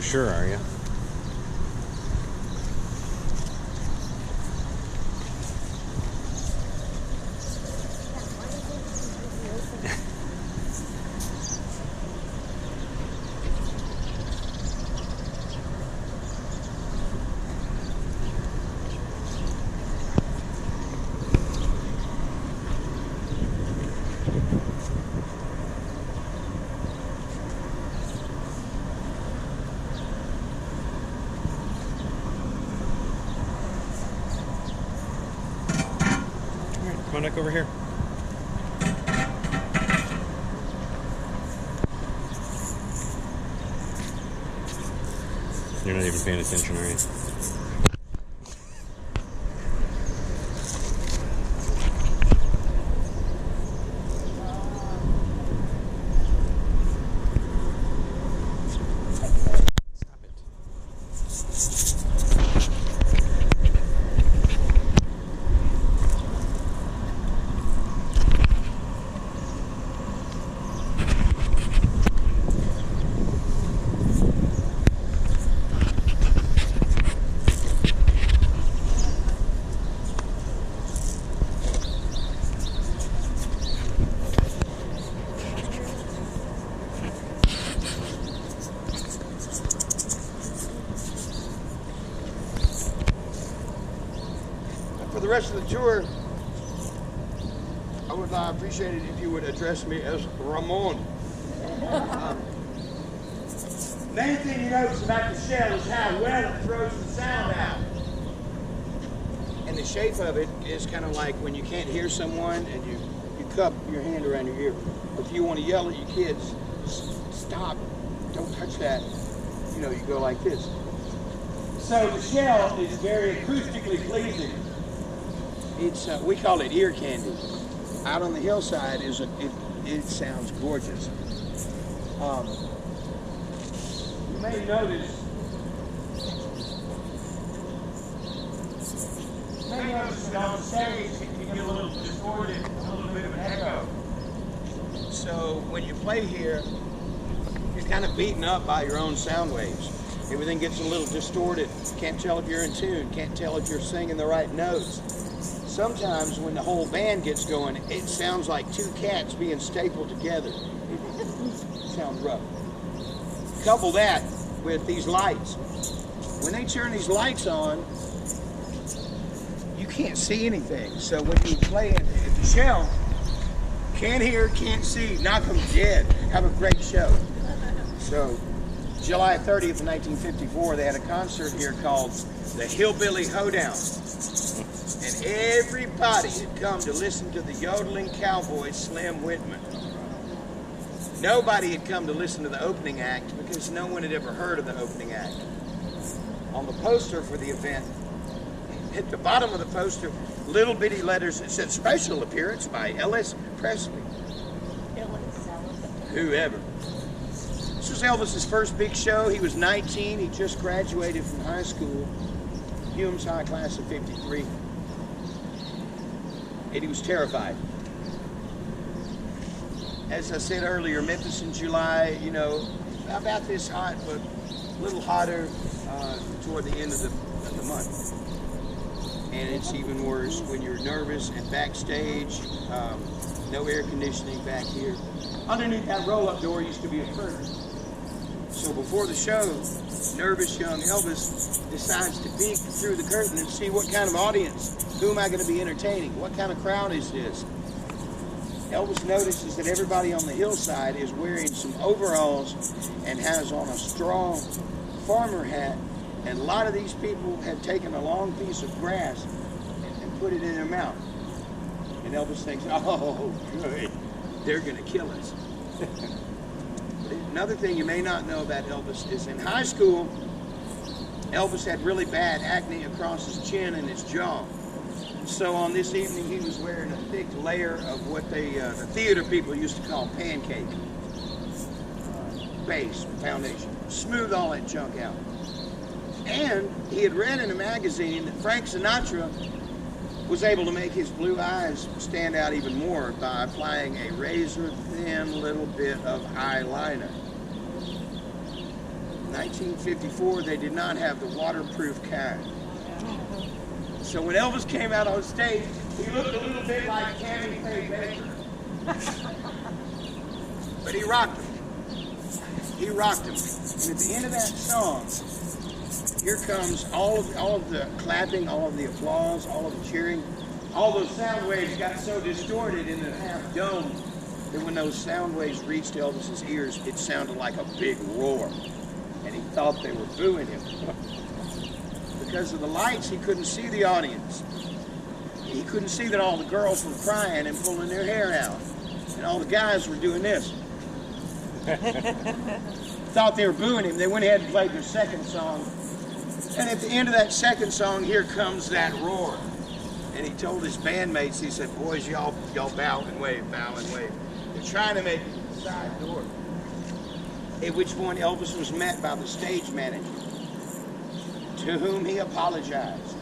You're sure, are you? Come on back over here. You're not even paying attention, are you? For the rest of the tour, I would appreciate it if you would address me as Ramon. Main thing you notice about the shell is how well it throws the sound out. And the shape of it is kind of like when you can't hear someone and you cup your hand around your ear. If you want to yell at your kids, stop, don't touch that. You know, you go like this. So the shell is very acoustically pleasing. It's we call it ear candy. Out on the hillside it sounds gorgeous. You may notice that on the stage it can get a little distorted, a little bit of an echo. So when you play here, you're kind of beaten up by your own sound waves. Everything gets a little distorted. Can't tell if you're in tune. Can't tell if you're singing the right notes. Sometimes when the whole band gets going, it sounds like two cats being stapled together. It sounds rough. Couple that with these lights. When they turn these lights on, you can't see anything. So when you play at the shell, can't hear, can't see, knock them dead. Have a great show. So July 30th, 1954, they had a concert here called the Hillbilly Hoedown. And everybody had come to listen to the yodeling cowboy Slim Whitman. Nobody had come to listen to the opening act because no one had ever heard of the opening act. On the poster for the event, at the bottom of the poster, little bitty letters that said special appearance by Elvis Presley. Whoever. This was Elvis's first big show. He was 19. He just graduated from high school, Hume's High Class of 53. And he was terrified. As I said earlier, Memphis in July, you know, about this hot, but a little hotter toward the end of the month. And it's even worse when you're nervous and backstage, no air conditioning back here. Underneath that roll-up door used to be a curtain. So before the show, nervous young Elvis decides to peek through the curtain and see what kind of audience, who am I going to be entertaining, what kind of crowd is this? Elvis notices that everybody on the hillside is wearing some overalls and has on a straw farmer hat, and a lot of these people have taken a long piece of grass and put it in their mouth. And Elvis thinks, oh, good, they're going to kill us. Another thing you may not know about Elvis is in high school, Elvis had really bad acne across his chin and his jaw. So on this evening, he was wearing a thick layer of what the theater people used to call pancake base, foundation. Smooth all that junk out. And he had read in a magazine that Frank Sinatra was able to make his blue eyes stand out even more by applying a razor-thin little bit of eyeliner. In 1954, they did not have the waterproof kind. So when Elvis came out on stage, he looked a little bit like Tammy Faye Baker. But he rocked him. He rocked him. And at the end of that song, here comes all of the clapping, all of the applause, all of the cheering. All those sound waves got so distorted in the half dome that when those sound waves reached Elvis's ears, it sounded like a big roar. And he thought they were booing him. Because of the lights, he couldn't see the audience. He couldn't see that all the girls were crying and pulling their hair out. And all the guys were doing this. Thought they were booing him. They went ahead and played their second song. And at the end of that second song, here comes that roar. And he told his bandmates, he said, boys, y'all bow and wave, bow and wave. They're trying to make it to the side door. At which point Elvis was met by the stage manager, to whom he apologized.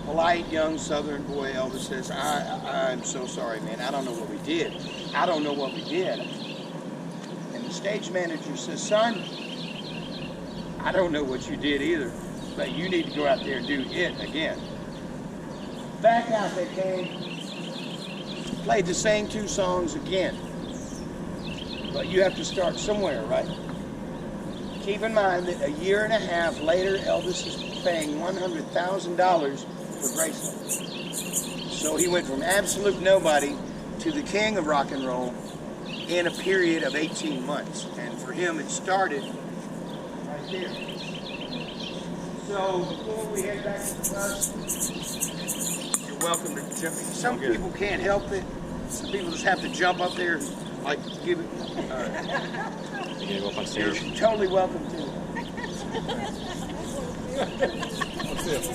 Polite young Southern boy Elvis says, I'm so sorry, man. I don't know what we did. I don't know what we did. And the stage manager says, son, I don't know what you did either, but you need to go out there and do it again. Back out they came, played the same two songs again. But you have to start somewhere, right? Keep in mind that a year and a half later, Elvis is paying $100,000 for Graceland. So he went from absolute nobody to the king of rock and roll in a period of 18 months. And for him, it started right there. So before we head back to the bus, you're welcome to jump. Some people can't help it. Some people just have to jump up there and like give it. All right. You gonna go up on stage? You're totally welcome to. What's this?